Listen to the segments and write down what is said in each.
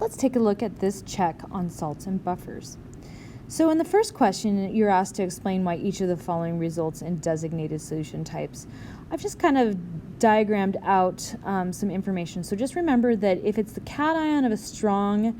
Let's take a look at this check on salts and buffers. So in the first question, you're asked to explain why each of the following results in designated solution types. I've just kind of diagrammed out some information. So just remember that if it's the cation of a strong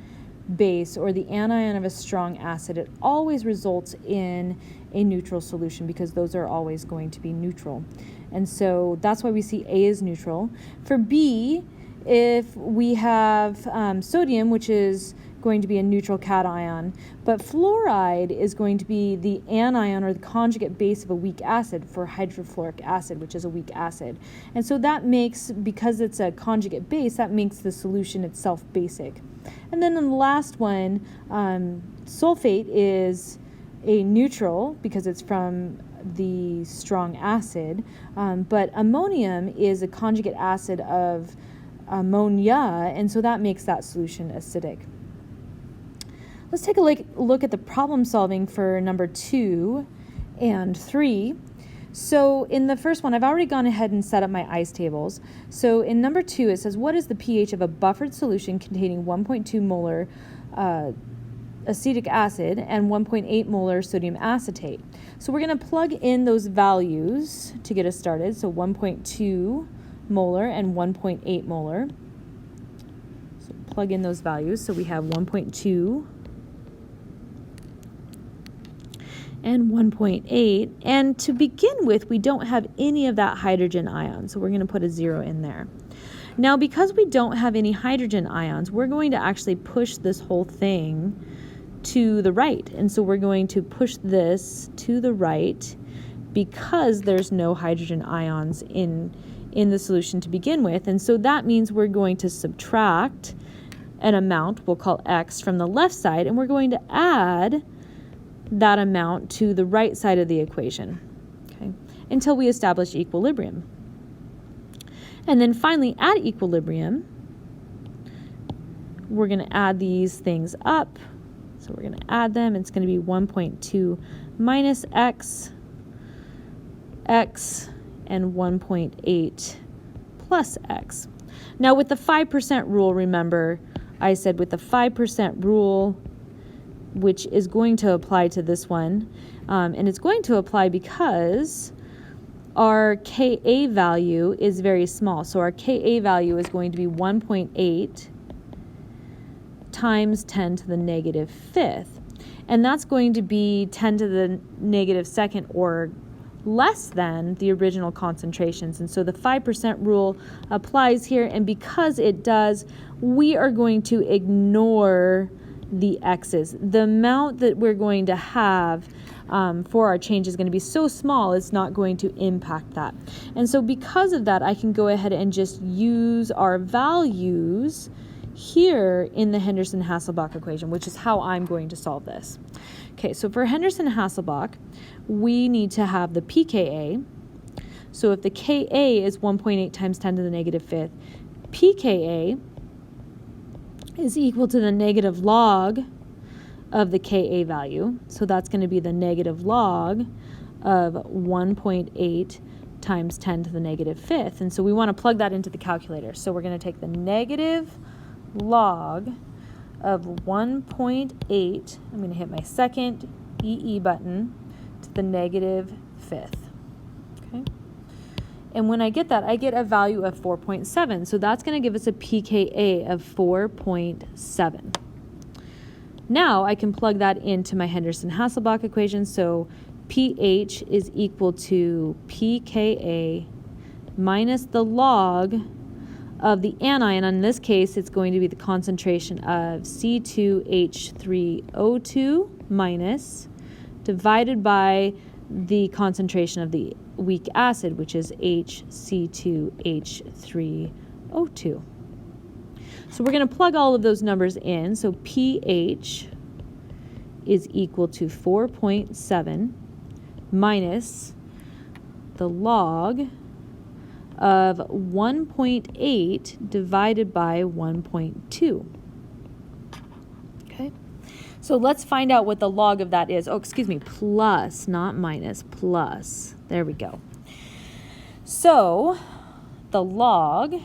base or the anion of a strong acid, it always results in a neutral solution because those are always going to be neutral. And so that's why we see A is neutral. For B, if we have sodium, which is going to be a neutral cation, but fluoride is going to be the anion or the conjugate base of a weak acid for hydrofluoric acid, which is a weak acid. And so that makes, because it's a conjugate base, that makes the solution itself basic. And then in the last one, sulfate is a neutral because it's from the strong acid, but ammonium is a conjugate acid of ammonia, and so that makes that solution acidic. Let's take a look at the problem solving for number 2 and 3. So in the first one, I've already gone ahead and set up my ice tables. So in number 2, it says, what is the pH of a buffered solution containing 1.2 molar acetic acid and 1.8 molar sodium acetate? So we're going to plug in those values to get us started. So 1.2 molar and 1.8 molar. So plug in those values. So we have 1.2 and 1.8, and to begin with, we don't have any of that hydrogen ion, so we're going to put a 0 in there. Now, because we don't have any hydrogen ions, we're going to actually push this whole thing to the right, and so we're going to push this to the right because there's no hydrogen ions in the solution to begin with, and so that means we're going to subtract an amount, we'll call X, from the left side, and we're going to add that amount to the right side of the equation, okay, until we establish equilibrium. And then finally, at equilibrium, we're going to add these things up. So we're going to add them. It's going to be 1.2 minus X, X, and 1.8 plus X. Now with the 5% rule, remember, I said with the 5% rule, which is going to apply to this one, and it's going to apply because our Ka value is very small. So our Ka value is going to be 1.8 times 10 to the negative 5th. And that's going to be 10 to the negative 2nd or less than the original concentrations. And so the 5% rule applies here, and because it does, we are going to ignore the X's. The amount that we're going to have for our change is going to be so small, it's not going to impact that. And so because of that, I can go ahead and just use our values here in the Henderson-Hasselbalch equation, which is how I'm going to solve this. Okay, so for Henderson-Hasselbalch, we need to have the pKa. So if the Ka is 1.8 times 10 to the negative 5th, pKa is equal to the negative log of the Ka value. So that's going to be the negative log of 1.8 times 10 to the negative 5th. And so we want to plug that into the calculator. So we're going to take the negative log of 1.8, I'm going to hit my second EE button, to the negative 5th. Okay. And when I get that, I get a value of 4.7. So that's going to give us a pKa of 4.7. Now I can plug that into my Henderson-Hasselbalch equation. So pH is equal to pKa minus the log of the anion. In this case, it's going to be the concentration of C2H3O2 minus divided by the concentration of the weak acid, which is HC2H3O2. So we're going to plug all of those numbers in. So pH is equal to 4.7 minus the log of 1.8 divided by 1.2. Okay, so let's find out what the log of that is. Oh, excuse me, plus, not minus, plus. There we go. So the log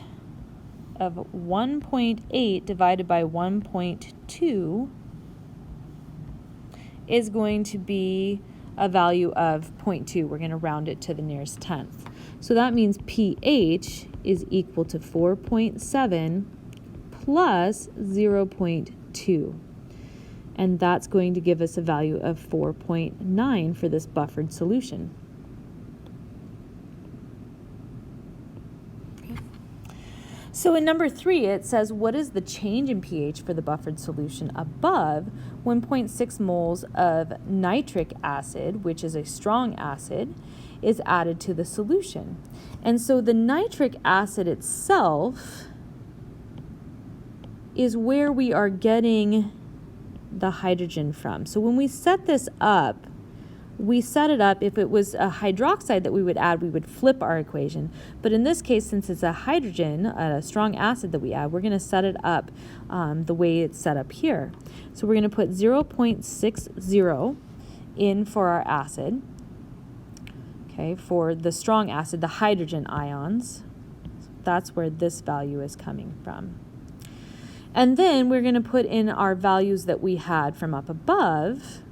of 1.8 divided by 1.2 is going to be a value of 0.2. We're going to round it to the nearest tenth. So that means pH is equal to 4.7 plus 0.2. And that's going to give us a value of 4.9 for this buffered solution. So in number 3, it says, what is the change in pH for the buffered solution above 1.6 moles of nitric acid, which is a strong acid, is added to the solution? And so the nitric acid itself is where we are getting the hydrogen from. So when we set this up, we set it up, if it was a hydroxide that we would add, we would flip our equation. But in this case, since it's a hydrogen, a strong acid that we add, we're going to set it up the way it's set up here. So we're going to put 0.60 in for our acid. Okay, for the strong acid, the hydrogen ions. That's where this value is coming from. And then we're going to put in our values that we had from up above.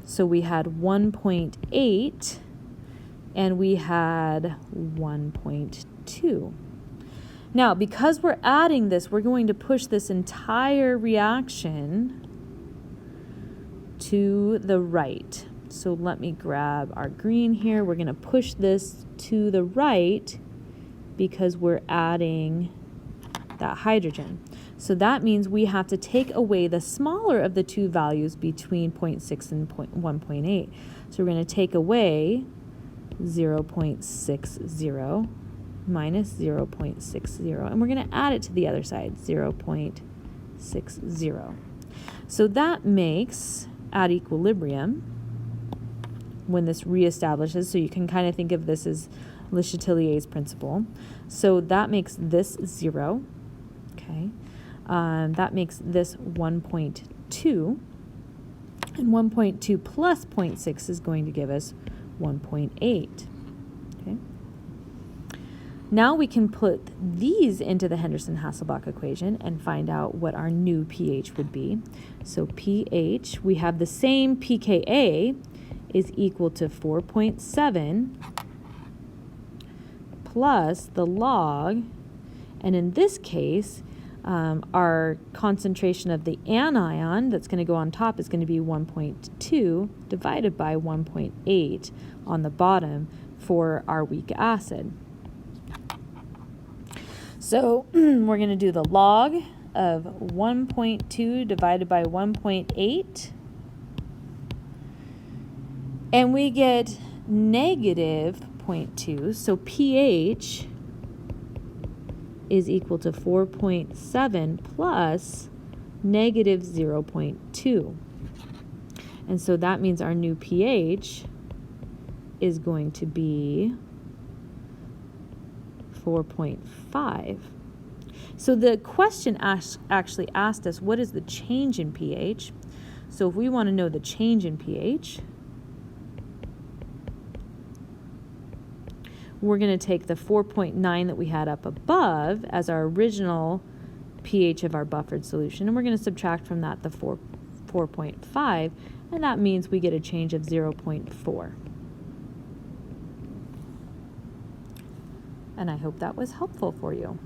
So we had 1.8 and we had 1.2. Now, because we're adding this, we're going to push this entire reaction to the right. So let me grab our green here. We're going to push this to the right because we're adding that hydrogen. So that means we have to take away the smaller of the two values between 0.6 and 1.8. So we're going to take away 0.60 minus 0.60, and we're going to add it to the other side, 0.60. So that makes, at equilibrium, when this reestablishes, so you can kind of think of this as Le Chatelier's principle. So that makes this 0. Okay. That makes this 1.2, and 1.2 plus 0.6 is going to give us 1.8. Okay. Now we can put these into the Henderson-Hasselbalch equation and find out what our new pH would be. So pH, we have the same pKa is equal to 4.7 plus the log, and in this case, our concentration of the anion that's going to go on top is going to be 1.2 divided by 1.8 on the bottom for our weak acid. So we're going to do the log of 1.2 divided by 1.8, and we get negative 0.2, so pH is equal to 4.7 plus negative 0.2. And so that means our new pH is going to be 4.5. So the question actually asked us, what is the change in pH? So if we want to know the change in pH, we're going to take the 4.9 that we had up above as our original pH of our buffered solution, and we're going to subtract from that the 4.5, and that means we get a change of 0.4. And I hope that was helpful for you.